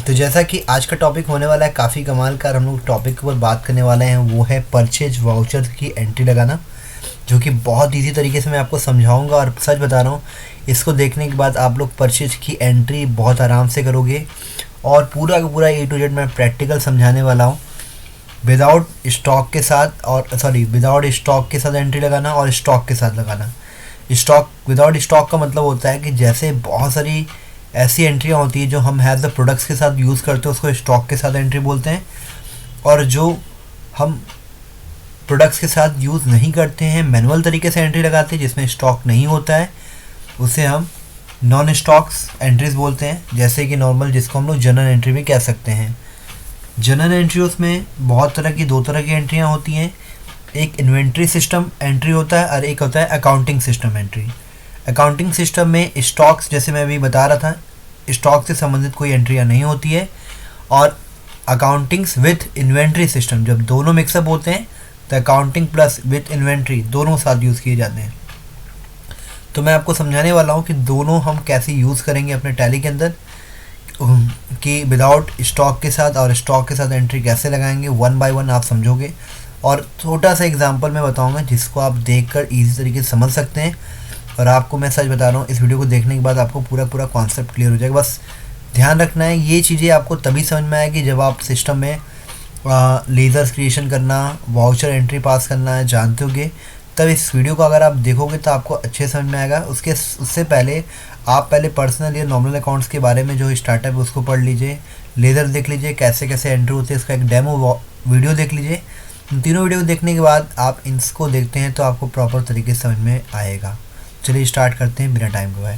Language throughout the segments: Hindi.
तो जैसा कि आज का टॉपिक होने वाला है काफ़ी कमाल का, हम लोग टॉपिक के ऊपर बात करने वाले हैं, वो है परचेज वाउचर की एंट्री लगाना, जो कि बहुत इजी तरीके से मैं आपको समझाऊंगा। और सच बता रहा हूँ, इसको देखने के बाद आप लोग परचेज की एंट्री बहुत आराम से करोगे। और पूरा का पूरा A to Z मैं प्रैक्टिकल समझाने वाला हूँ, विदाउट स्टॉक के साथ, और विदाउट स्टॉक के साथ एंट्री लगाना और स्टॉक के साथ लगाना। विदाउट स्टॉक का मतलब होता है कि जैसे बहुत सारी ऐसी एंट्रियाँ होती है जो हम हैज़ द प्रोडक्ट्स के साथ यूज़ करते हैं, उसको स्टॉक के साथ एंट्री बोलते हैं। और जो हम प्रोडक्ट्स के साथ यूज़ नहीं करते हैं, मैनुअल तरीके से एंट्री लगाते हैं जिसमें स्टॉक नहीं होता है, उसे हम नॉन स्टॉक्स एंट्रीज बोलते हैं। जैसे कि नॉर्मल, जिसको हम लोग जनरल एंट्री भी कह सकते हैं। जनरल एंट्री उसमें बहुत तरह की, दो तरह की एंट्रियाँ होती हैं। एक इन्वेंट्री सिस्टम एंट्री होता है और एक होता है accounting system entry. Accounting system में स्टॉक्स, जैसे मैं अभी बता रहा था, स्टॉक से संबंधित कोई एंट्रियाँ नहीं होती है। और अकाउंटिंग्स विथ इन्वेंट्री सिस्टम, जब दोनों मिक्सअप होते हैं तो अकाउंटिंग प्लस विथ इन्वेंट्री दोनों साथ यूज़ किए जाते हैं। तो मैं आपको समझाने वाला हूँ कि दोनों हम कैसे यूज़ करेंगे अपने टैली के अंदर, कि विदाउट स्टॉक के साथ और स्टॉक के साथ एंट्री कैसे लगाएंगे। वन बाय वन आप समझोगे और छोटा सा एग्जांपल मैं बताऊंगा जिसको आप देखकर इजी तरीके से समझ सकते हैं। और आपको मैं सच बता रहा हूँ, इस वीडियो को देखने के बाद आपको पूरा कॉन्सेप्ट क्लियर हो जाएगा। बस ध्यान रखना है, ये चीज़ें आपको तभी समझ में आएगी जब आप सिस्टम में लेज़र्स क्रिएशन करना, वाउचर एंट्री पास करना है जानते होगे। तब इस वीडियो को अगर आप देखोगे तो आपको अच्छे समझ में आएगा। उससे पहले आप पर्सनल या नॉर्मल अकाउंट्स के बारे में जो स्टार्टअप है उसको पढ़ लीजिए, लेज़र देख लीजिए कैसे कैसे एंट्री होती है, इसका एक डेमो वीडियो देख लीजिए। इन तीनों वीडियो देखने के बाद आप इसको देखते हैं तो आपको प्रॉपर तरीके से समझ में आएगा। चलिए स्टार्ट करते हैं बिना टाइम गवाए।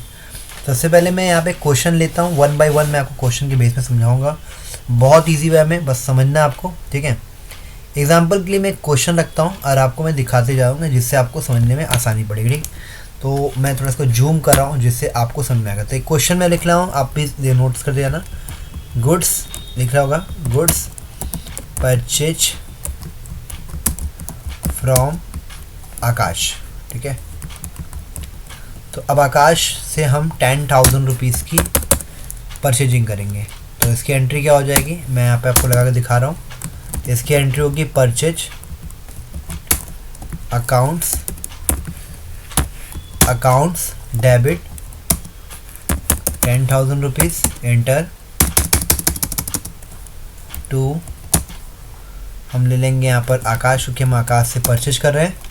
सबसे पहले मैं यहाँ पे क्वेश्चन लेता हूँ, वन बाय वन मैं आपको क्वेश्चन के बेस में समझाऊंगा, बहुत इजी वे में, बस समझना आपको, ठीक है। एग्जाम्पल के लिए मैं क्वेश्चन रखता हूँ और आपको मैं दिखाते जाऊँगा जिससे आपको समझने में आसानी पड़ेगी, ठीक। तो मैं थोड़ा इसको जूम कर रहा हूँ जिससे आपको समझ में आएगा। तो एक क्वेश्चन मैं लिख रहा हूँ, आप प्लीज़ नोट्स कर जाना। गुड्स लिख रहा होगा, गुड्स परचेज फ्रॉम आकाश, ठीक है। तो अब आकाश से हम 10,000 रुपीज़ की परचेजिंग करेंगे, तो इसकी एंट्री क्या हो जाएगी, मैं यहाँ पे आपको लगा के दिखा रहा हूँ। इसकी एंट्री होगी purchase accounts debit 10,000 rupees enter to, हम ले लेंगे यहाँ पर आकाश, क्योंकि हम आकाश से परचेज कर रहे हैं।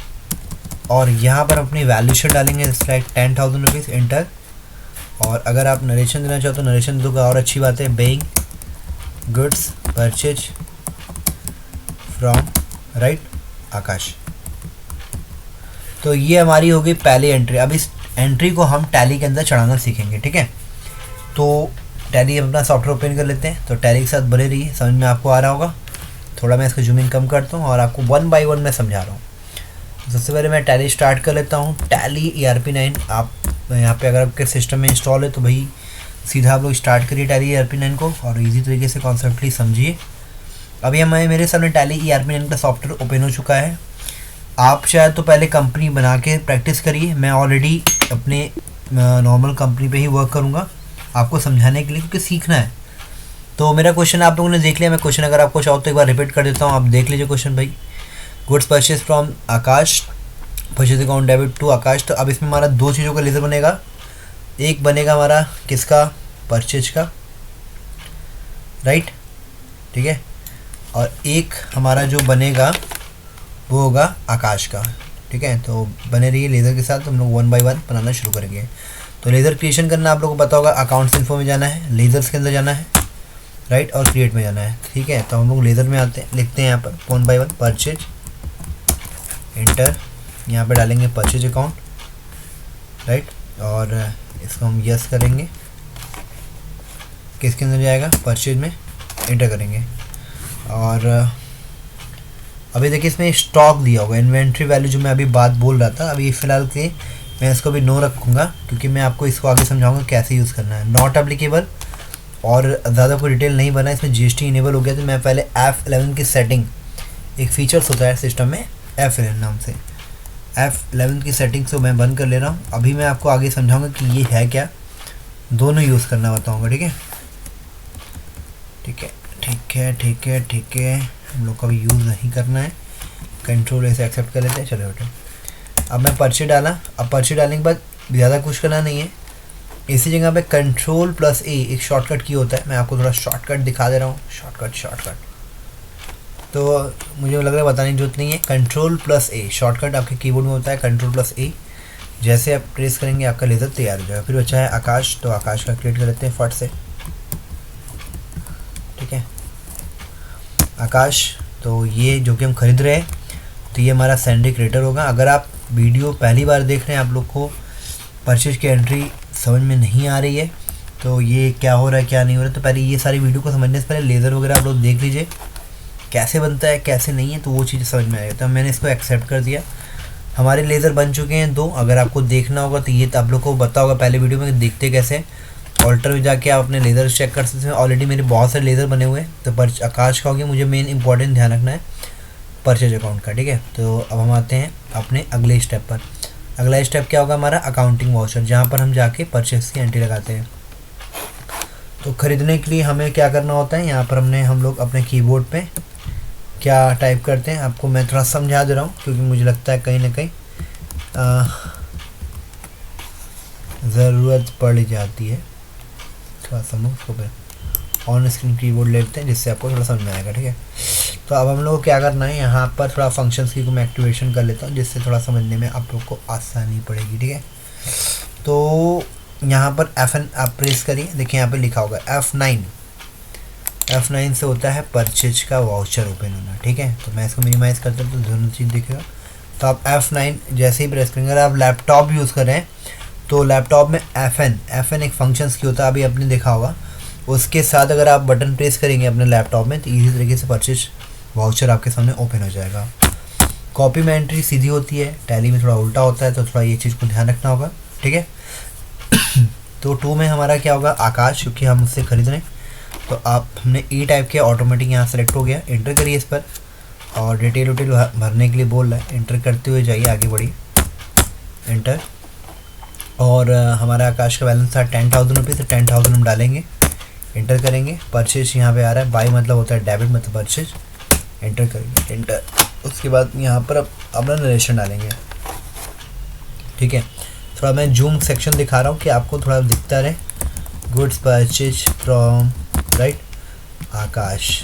और यहाँ पर अपनी वैल्यूशन डालेंगे, लाइक 10,000 रुपीज़ एंटर। और अगर आप नरेशन देना चाहो तो नरेशन दोगे और अच्छी बात है। Being goods purchase from right Aakash. तो ये हमारी होगी पहली एंट्री। अब इस एंट्री को हम टैली के अंदर चढ़ाना सीखेंगे, ठीक है। तो टैली अपना सॉफ्टवेयर ओपन कर लेते हैं। तो टैली के साथ बने रहिए, समझ में आपको आ रहा होगा। थोड़ा मैं इसको जूम इन कम करता हूँ और आपको वन बाय वन मैं समझा रहा हूँ। सबसे पहले मैं टैली स्टार्ट कर लेता हूँ। टैली ERP9 आप यहाँ पे अगर आपके सिस्टम में इंस्टॉल है तो भाई सीधा आप लोग स्टार्ट करिए टैली ERP9 को और इजी तरीके से कॉन्सेप्टली समझिए। अभी मेरे सामने टैली ERP9 का सॉफ्टवेयर ओपन हो चुका है। आप शायद तो पहले कंपनी बना के प्रैक्टिस करिए, मैं ऑलरेडी अपने नॉर्मल कंपनी पे ही वर्क करूँगा आपको समझाने के लिए, क्योंकि सीखना है। तो मेरा क्वेश्चन आप लोगों ने देख लिया। मैं क्वेश्चन अगर आपको चाहो तो एक बार रिपीट कर देता हूँ, आप देख लीजिए क्वेश्चन भाई। Goods purchase from Aakash, purchase account debit to Aakash. तो अब इसमें हमारा दो चीज़ों का लेज़र बनेगा। एक बनेगा हमारा किसका, परचेज का, राइट, ठीक है। और एक हमारा जो बनेगा वो होगा आकाश का, ठीक है। तो बने रहिए लेज़र के साथ, हम लोग वन बाय वन बनाना शुरू करेंगे। तो लेज़र क्रिएशन करना आप लोगों को पता होगा, अकाउंट्स इन्फो में जाना है, लेज़र्स के अंदर जाना है, राइट, और क्रिएट में जाना है, ठीक है। तो हम लोग लेज़र में आते हैं, लिखते हैं यहाँ पर one by one purchase enter. यहाँ पे डालेंगे परचेज अकाउंट, राइट, और इसको हम यस करेंगे। किसके अंदर जाएगा, परचेज में, एंटर करेंगे। और अभी देखिए इसमें स्टॉक दिया होगा, इन्वेंट्री वैल्यू जो मैं अभी बात बोल रहा था, अभी फ़िलहाल के मैं इसको भी नो रखूँगा क्योंकि मैं आपको इसको आगे समझाऊंगा कैसे यूज़ करना है। नॉट एप्लीकेबल, और ज़्यादा कोई डिटेल नहीं बना, इसमें GST इनेबल हो गया। तो मैं पहले F11 की सेटिंग, एक फीचर्स होता है सिस्टम में F11 नाम से, F11 की सेटिंग्स को मैं बंद कर ले रहा हूँ। अभी मैं आपको आगे समझाऊंगा कि ये है क्या, दोनों यूज़ करना बताऊंगा, ठीक है। ठीक है ठीक है, हम लोग का भी यूज़ नहीं करना है, कंट्रोल ऐसे एक्सेप्ट कर लेते हैं। चलो बेटा, अब मैं पर्चे डाला। अब पर्चे डालने के बाद ज़्यादा कुछ करना नहीं है, इसी जगह पे कंट्रोल प्लस ए एक शॉर्टकट की होता है। मैं आपको थोड़ा शॉर्टकट दिखा दे रहा हूँ। शॉर्टकट तो मुझे लग रहा है बताने की जरूरत नहीं है। कंट्रोल प्लस ए शॉर्टकट आपके कीबोर्ड में होता है, कंट्रोल प्लस ए। जैसे आप प्रेस करेंगे आपका लेज़र तैयार हो जाएगा। फिर बचा है आकाश, तो आकाश का क्रिएट कर लेते हैं फट से। ठीक है, आकाश, तो ये जो कि हम खरीद रहे हैं, तो ये हमारा सैंडी क्रिएटर होगा। अगर आप वीडियो पहली बार देख रहे हैं, आप लोग को परचेज की एंट्री समझ में नहीं आ रही है, तो ये क्या हो रहा है क्या नहीं हो रहा है, तो पहले ये सारी वीडियो को समझने से पहले लेज़र वगैरह आप लोग देख लीजिए कैसे बनता है कैसे नहीं है, तो वो चीज़ समझ में आएगी। तो मैंने इसको एक्सेप्ट कर दिया। हमारे लेज़र बन चुके हैं 2। अगर आपको देखना होगा तो ये तो आप लोग को पता होगा पहले वीडियो में देखते कैसे। ऑल्टर में जाके आप अपने लेज़र चेक कर सकते हैं। ऑलरेडी मेरे बहुत सारे लेज़र बने हुए हैं। तो आकाश का हो गया, मुझे मेन इंपॉर्टेंट ध्यान रखना है परचेज अकाउंट का। ठीक है, तो अब हम आते हैं अपने अगले स्टेप पर। अगला स्टेप क्या होगा हमारा, अकाउंटिंग वाउचर, जहाँ पर हम जाके परचेज की एंट्री लगाते हैं। तो ख़रीदने के लिए हमें क्या करना होता है, यहाँ पर हम लोग अपने कीबोर्ड पे क्या टाइप करते हैं, आपको मैं थोड़ा समझा दे रहा हूँ, क्योंकि मुझे लगता है कहीं ना कहीं ज़रूरत पड़ जाती है। थोड़ा समझ उसको फिर ऑन स्क्रीन कीबोर्ड लेते हैं, जिससे आपको थोड़ा समझ में आएगा। ठीक है, तो अब हम लोग को क्या करना है, यहाँ पर थोड़ा फंक्शंस की को मैं एक्टिवेशन कर लेता हूँ, जिससे थोड़ा समझने में आप लोग को आसानी पड़ेगी। ठीक है, तो यहाँ पर F9 आप प्रेस करिए। देखिए यहाँ पे लिखा होगा F9 से होता है परचेज का वाउचर ओपन होना। ठीक है, तो मैं इसको मिनिमाइज़ करता हूँ तो दोनों चीज़ दिखेगा। तो आप F9 जैसे ही प्रेस करेंगे, अगर आप लैपटॉप यूज़ कर रहे हैं तो लैपटॉप में FN एक फंक्शंस की होता है, अभी आपने देखा होगा। उसके साथ अगर आप बटन प्रेस करेंगे अपने लैपटॉप में, तो इसी तरीके से परचेज वाउचर आपके सामने ओपन हो जाएगा। कॉपी में एंट्री सीधी होती है, टैली में थोड़ा उल्टा होता है, तो थोड़ा ये चीज़ को ध्यान रखना होगा। ठीक है, तो 2 में हमारा क्या होगा, आकाश, क्योंकि हम उससे खरीद रहे हैं। तो आप हमने ई टाइप किया, ऑटोमेटिक यहाँ सेलेक्ट हो गया। एंटर करिए इस पर, और डिटेल भरने के लिए बोल रहा है, एंटर करते हुए जाइए, आगे बढ़िए, एंटर। और हमारा आकाश का बैलेंस था 10,000 रुपीज़, तो 10,000 हम डालेंगे, एंटर करेंगे। परचेज यहाँ पे आ रहा है, बाई मतलब होता है डेबिट, मतलब परचेज, एंटर करेंगे, एंटर। उसके बाद यहाँ पर अब अपना नरेशन डालेंगे। ठीक है, थोड़ा मैं जूम सेक्शन दिखा रहा हूँ कि आपको थोड़ा दिखता रहे। Goods purchase from right Akash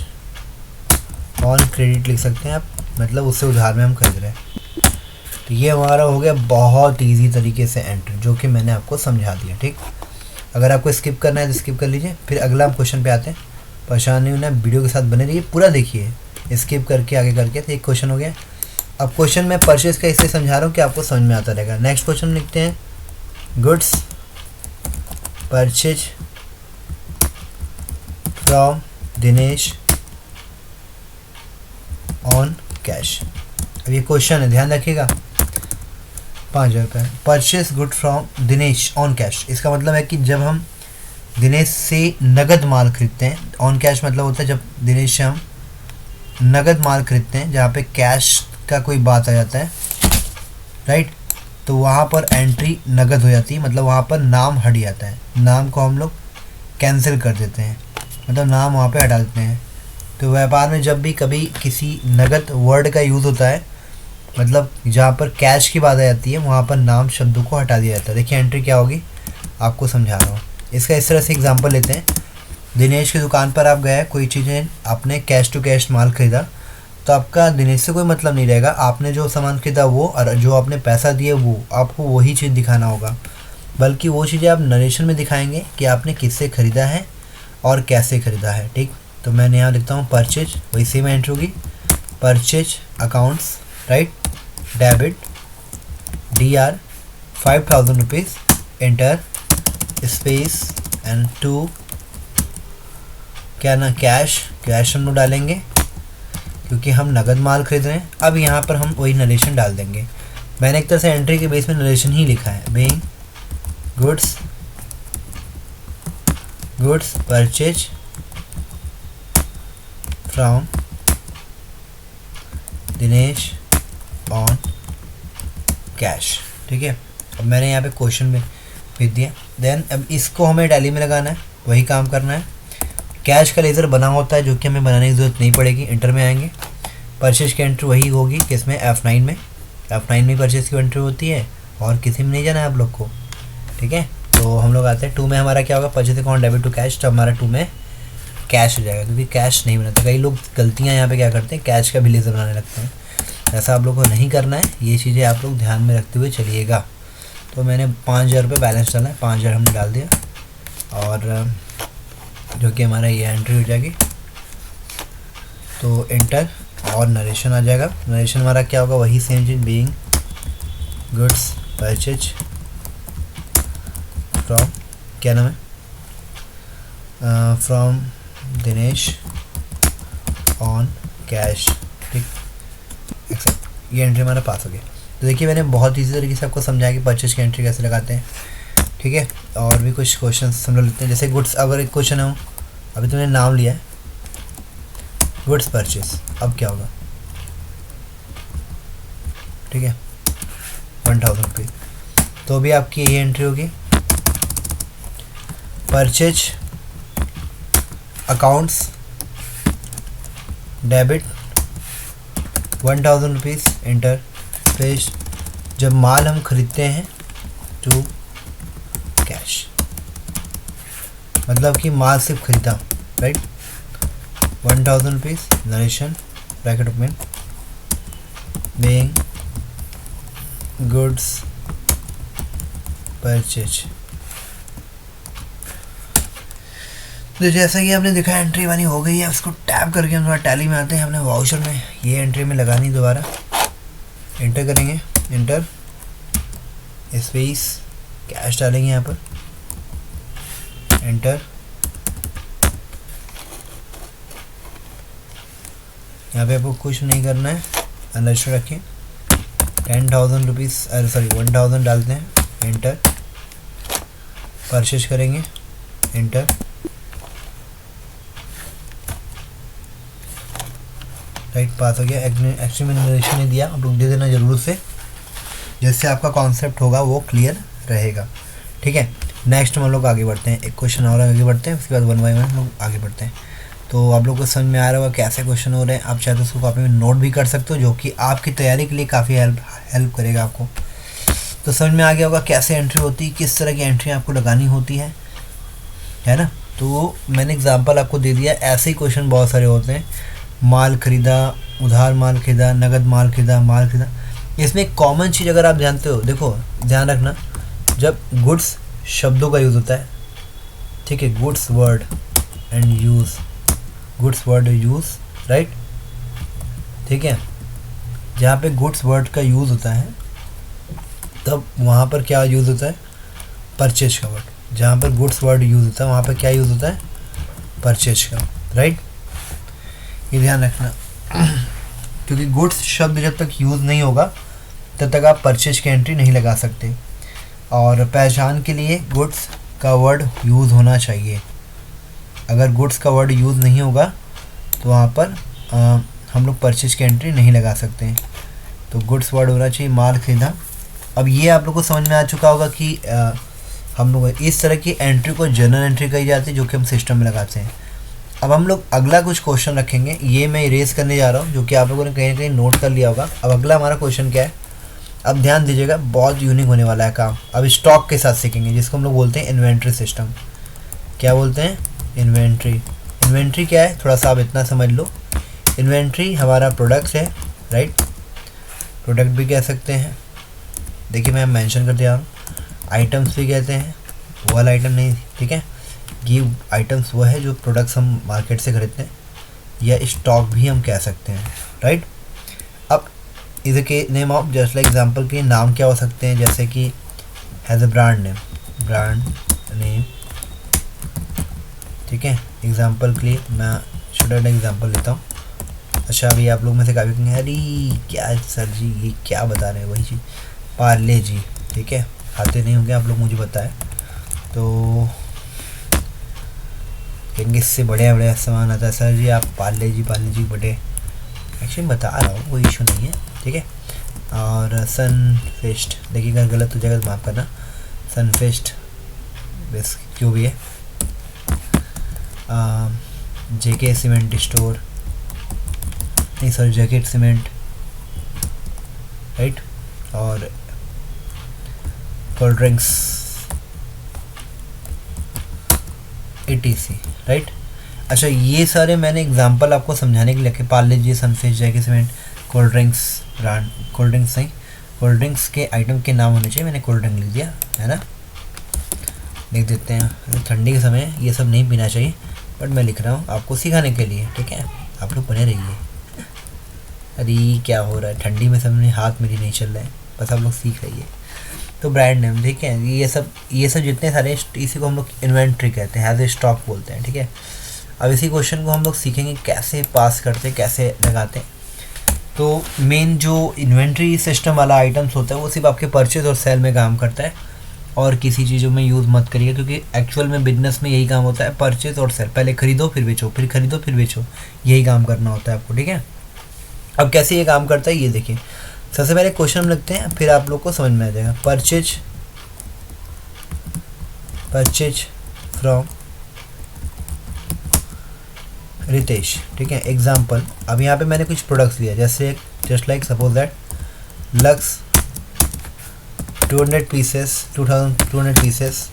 on credit लिख सकते हैं आप, मतलब उससे उधार में हम खरीद रहे हैं। तो ये हमारा हो गया बहुत इजी तरीके से एंट्री, जो कि मैंने आपको समझा दिया। ठीक, अगर आपको स्किप करना है तो स्किप कर लीजिए। फिर अगला हम क्वेश्चन पे आते हैं, परेशान नहीं होना, वीडियो के साथ बने रहिए, पूरा देखिए, स्किप करके आगे करके। तो एक क्वेश्चन हो गया। अब क्वेश्चन मैं परचेज का इसलिए समझा रहा हूँ कि आपको समझ में आता रहेगा। नेक्स्ट क्वेश्चन लिखते हैं, goods purchase from Dinesh on cash. अब ये क्वेश्चन है, ध्यान रखिएगा। 5,000 रुपये purchase good from Dinesh on cash. इसका मतलब है कि जब हम दिनेश से नगद माल खरीदते हैं, ऑन कैश मतलब होता है जब दिनेश से हम नगद माल खरीदते हैं, जहाँ पे कैश का कोई बात आ जाता है, राइट, तो वहाँ पर एंट्री नगद हो जाती है, मतलब वहाँ पर नाम हट जाता है। नाम को हम लोग कैंसिल कर देते हैं, मतलब नाम वहाँ पे हटा देते हैं। तो व्यापार में जब भी कभी किसी नगद वर्ड का यूज़ होता है, मतलब जहाँ पर कैश की बात आ जाती है, वहाँ पर नाम शब्दों को हटा दिया जाता है। देखिए एंट्री क्या होगी, आपको समझा रहा हूँ। इसका इस तरह से एग्जांपल लेते हैं। दिनेश की दुकान पर आप गए, कोई चीज़ें आपने कैश टू कैश माल खरीदा, तो आपका दिनेश से कोई मतलब नहीं रहेगा। आपने जो सामान खरीदा वो, और जो आपने पैसा दिया वो, आपको वही चीज़ दिखाना होगा। बल्कि वो चीज़ें आप नरेशन में दिखाएंगे कि आपने किससे ख़रीदा है और कैसे ख़रीदा है। ठीक, तो मैंने यहाँ लिखता हूँ परचेज, वही सेम एंट्री होगी, purchase accounts right, debit DR 5,000 rupees, enter space and to क्या ना कैश हम लोग डालेंगे, क्योंकि हम नगद माल खरीद रहे हैं। अब यहाँ पर हम वही नरेशन डाल देंगे। मैंने एक तरह से एंट्री के बेस में नरेशन ही लिखा है, being goods purchase from Dinesh on cash. ठीक है, अब मैंने यहाँ पे क्वेश्चन में भेज दिया। देन अब इसको हमें टैली में लगाना है, वही काम करना है। कैश का लेज़र बना होता है जो कि हमें बनाने की ज़रूरत नहीं पड़ेगी। इंटर में आएंगे, परचेज की एंट्री वही होगी किसमें, F9 में। F9 में परचेज की एंट्री होती है और किसी में नहीं जाना है आप लोग को, ठीक है। तो हम लोग आते हैं 2 में, हमारा क्या होगा, purchase account debit to cash. तो हमारा 2 में कैश हो जाएगा, क्योंकि कैश नहीं बनाते। कई लोग गलतियाँ यहाँ पे क्या करते हैं, कैश का भी लेज़र बनाने लगते हैं। ऐसा आप लोग को नहीं करना है, ये चीज़ें आप लोग ध्यान में रखते हुए चलिएगा। तो मैंने 5,000 रुपये बैलेंस डाला है, 5,000 हमने डाल दिया, और जो कि हमारा ये एंट्री हो जाएगी। तो इंटर और नरेशन आ जाएगा। नरेशन हमारा क्या होगा, वही same cheese, being goods purchase from, क्या नाम है, फ्रॉम दिनेश ऑन कैश, ठीक, एक्सेप्ट। ये एंट्री हमारा पास हो गया। तो देखिए मैंने बहुत ईजी तरीके से आपको समझाया कि परचेज की एंट्री कैसे लगाते हैं, ठीक है। और भी कुछ क्वेश्चन हम लोग लेते हैं, जैसे गुड्स, अगर एक क्वेश्चन हो, अभी तुमने नाम लिया है गुड्स परचेज, अब क्या होगा, ठीक है, 1,000 रुपये। तो भी आपकी ये एंट्री होगी, purchase accounts debit 1,000 rupees, inter. फिर जब माल हम खरीदते हैं टू कैश, मतलब कि माल सिर्फ खरीदा, right, 1,000 rupees, narration bracket open, being goods purchase. तो जैसा कि आपने देखा एंट्री वानी हो गई है, उसको टैप करके हम थोड़ा टैली में आते हैं, हमने वाउचर में ये एंट्री में लगानी, दोबारा इंटर करेंगे, इंटर स्पेस कैश डालेंगे यहाँ पर, एंटर। यहाँ पे आपको कुछ नहीं करना है, अंडरस्टैंड रखिए। 10,000 रुपीज़, सॉरी 1,000 डालते हैं, एंटर। परचेज करेंगे, एंटर। राइट, पास हो गया। एक्चुअली मैंने नरेशन नहीं दिया, आप लोग दे देना ज़रूर से, जिससे आपका कॉन्सेप्ट होगा वो क्लियर रहेगा, ठीक है। नेक्स्ट हम लोग आगे बढ़ते हैं, एक क्वेश्चन और आगे बढ़ते हैं, उसके बाद 1 बाय 1 हम लोग आगे बढ़ते हैं। तो आप लोग को समझ में आ रहा होगा कैसे क्वेश्चन हो रहे हैं। आप चाहे तो उसको कॉपी में नोट भी कर सकते हो, जो कि आपकी तैयारी के लिए काफ़ी हेल्प करेगा आपको। तो समझ में आ गया होगा कैसे एंट्री होती है, किस तरह की एंट्री आपको लगानी होती है ना। तो मैंने एग्जांपल आपको दे दिया, ऐसे ही क्वेश्चन बहुत सारे होते हैं। माल खरीदा, उधार माल खरीदा, नगद माल खरीदा, माल खरीदा। इसमें एक कॉमन चीज़ अगर आप जानते हो, देखो ध्यान रखना, जब गुड्स शब्दों का यूज़ होता है, ठीक है, goods word and use, goods word use, right, ठीक है। जहाँ पे गुड्स वर्ड का यूज़ होता है तब वहाँ पर क्या यूज़ होता है, परचेज का वर्ड। जहाँ पर गुड्स वर्ड यूज़ होता है वहाँ पर क्या यूज़ होता है, परचेज का, राइट। ये ध्यान रखना, क्योंकि गुड्स शब्द जब तक यूज़ नहीं होगा तब तक आप परचेज की एंट्री नहीं लगा सकते। और पहचान के लिए गुड्स का वर्ड यूज़ होना चाहिए। अगर गुड्स का वर्ड यूज़ नहीं होगा तो वहाँ पर हम लोग परचेज की एंट्री नहीं लगा सकते हैं। तो गुड्स वर्ड होना चाहिए, माल खरीदा। अब ये आप लोग को समझ में आ चुका होगा कि हम लोग इस तरह की एंट्री को जर्नल एंट्री कही जाती है, जो कि हम सिस्टम में लगाते हैं। अब हम लोग अगला कुछ क्वेश्चन रखेंगे, ये मैं इरेज करने जा रहा हूँ, जो कि आप लोगों ने कहीं ना कहीं नोट कर लिया होगा। अब अगला हमारा क्वेश्चन क्या है, अब ध्यान दीजिएगा, बहुत यूनिक होने वाला है काम। अब स्टॉक के साथ सीखेंगे, जिसको हम लोग बोलते हैं इन्वेंट्री सिस्टम। क्या बोलते हैं, इन्वेंट्री। इन्वेंट्री क्या है, थोड़ा सा आप इतना समझ लो, इन्वेंट्री हमारा प्रोडक्ट है, राइट, प्रोडक्ट भी कह सकते हैं। देखिए मैं मेंशन कर दिया हूँ, आइटम्स भी कहते हैं, वो वाला आइटम नहीं, ठीक है। ये आइटम्स वो है जो प्रोडक्ट्स हम मार्केट से खरीदते हैं, या स्टॉक भी हम कह सकते हैं, राइट। अब इसके name of just like example के नाम क्या हो सकते हैं, जैसे कि has a brand name, brand name, ठीक है। एग्जांपल के लिए मैं छोटा एग्जांपल लेता हूँ। अच्छा, अभी आप लोग में से काफ़ी कहेंगे अरे क्या सर जी ये क्या बता रहे हैं, वही चीज़ पार्ले जी, ठीक है, आते नहीं होंगे आप लोग, मुझे बताएं। तो कहेंगे इससे बढ़िया बढ़िया सामान आता है सर जी, आप पार्ले जी बड़े, एक्चुअली बता रहा हूँ, कोई इशू नहीं है, ठीक है। और सनफेस्ट, देखिए अगर गलत हो जाएगा तो माफ़ करना, सनफेस्ट बस जो भी है, जेके सीमेंट स्टोर, नहीं सॉरी जैकेट सीमेंट, राइट, और कोल्ड ड्रिंक्स etc, राइट। अच्छा, ये सारे मैंने एग्जांपल आपको समझाने के लिए कि Parle G, sunfish, JK cement, cold drinks brand, cold drinks नहीं, कोल्ड ड्रिंक्स के आइटम के नाम होने चाहिए, मैंने कोल्ड ड्रिंक लिख दिया है ना, लिख देते हैं। ठंडी के समय ये सब नहीं पीना चाहिए, बट मैं लिख रहा हूँ आपको सिखाने के लिए, ठीक है, आप लोग बने रहिए। अरे क्या हो रहा है, ठंडी में सब हाथ मेरी नहीं चल रहा है, बस आप लोग सीख रहिए। तो ब्रांड नेम, ठीक है, ये सब जितने सारे, इसी को हम लोग इन्वेंट्री कहते हैं, एज ए स्टॉक बोलते हैं, ठीक है। अब इसी क्वेश्चन को हम लोग सीखेंगे कैसे पास करते, कैसे लगाते हैं। तो मेन जो इन्वेंट्री सिस्टम वाला आइटम्स होता है वो सिर्फ आपके परचेज और सेल में काम करता है, और किसी चीज़ों में यूज़ मत करिए, क्योंकि एक्चुअल में बिजनेस में यही काम होता है, परचेज और सेल, पहले खरीदो फिर बेचो, फिर खरीदो फिर बेचो, यही काम करना होता है आपको, ठीक है। अब कैसे ये काम करता है ये देखिए। सबसे पहले क्वेश्चन लिखते हैं, फिर आप लोग को समझ में आ जाएगा। परचेज फ्रॉम रितेश, ठीक है, एग्जाम्पल। अब यहाँ पे मैंने कुछ प्रोडक्ट्स लिया, जैसे just like suppose that lux 2200 pieces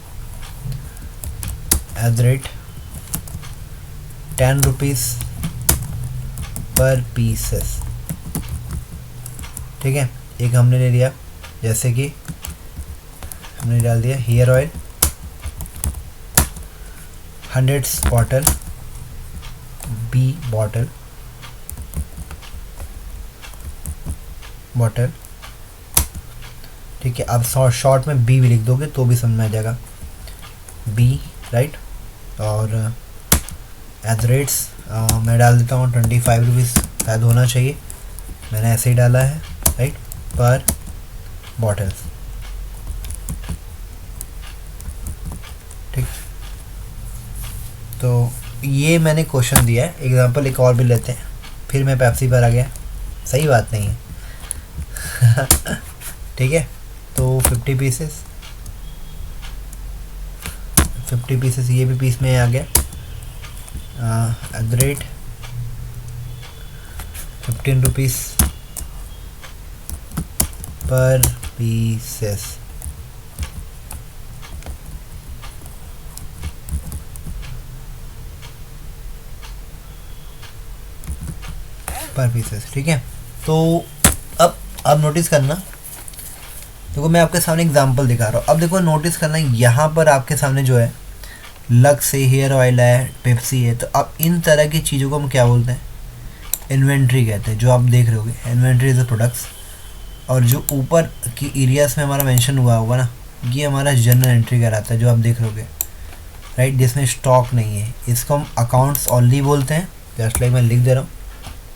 at the rate 10 rupees पर पीसेस, ठीक है। एक हमने ले लिया, जैसे कि हमने डाल दिया hair oil 100 bottle, B bottle, ठीक है। अब शॉर्ट में बी भी लिख दोगे तो भी समझ में आ जाएगा, बी, राइट। और एट द रेट्स मैं डाल देता हूँ 25 रुपीज़, शायद होना चाहिए, मैंने ऐसे ही डाला है, राइट, पर बॉटल्स, ठीक। तो ये मैंने क्वेश्चन दिया है। एग्जांपल एक और भी लेते हैं, फिर मैं पेप्सी पर आ गया, सही बात नहीं है ठीक है। तो 50 पीसेस ये भी पीस में आ गया, एट द रेट 15 रुपीज़ पर पीसेस, ठीक है। तो अब नोटिस करना, देखो मैं आपके सामने एग्जांपल दिखा रहा हूँ। अब देखो नोटिस करना, यहाँ पर आपके सामने जो है लक्स है, हेयर ऑयल है, पेप्सी है। तो अब इन तरह की चीज़ों को हम क्या बोलते हैं, इन्वेंट्री कहते हैं। जो आप देख रहे होगे इन्वेंट्री इज़ अ प्रोडक्ट्स, और जो ऊपर की एरियाज में हमारा मेंशन हुआ होगा ना, ये हमारा जनरल एंट्री कहलाता है, जो आप देख रहे होगे, राइट, जिसमें स्टॉक नहीं है। इसको हम अकाउंट्स ओनली बोलते हैं, जस्ट लाइक मैं लिख दे रहा हूँ,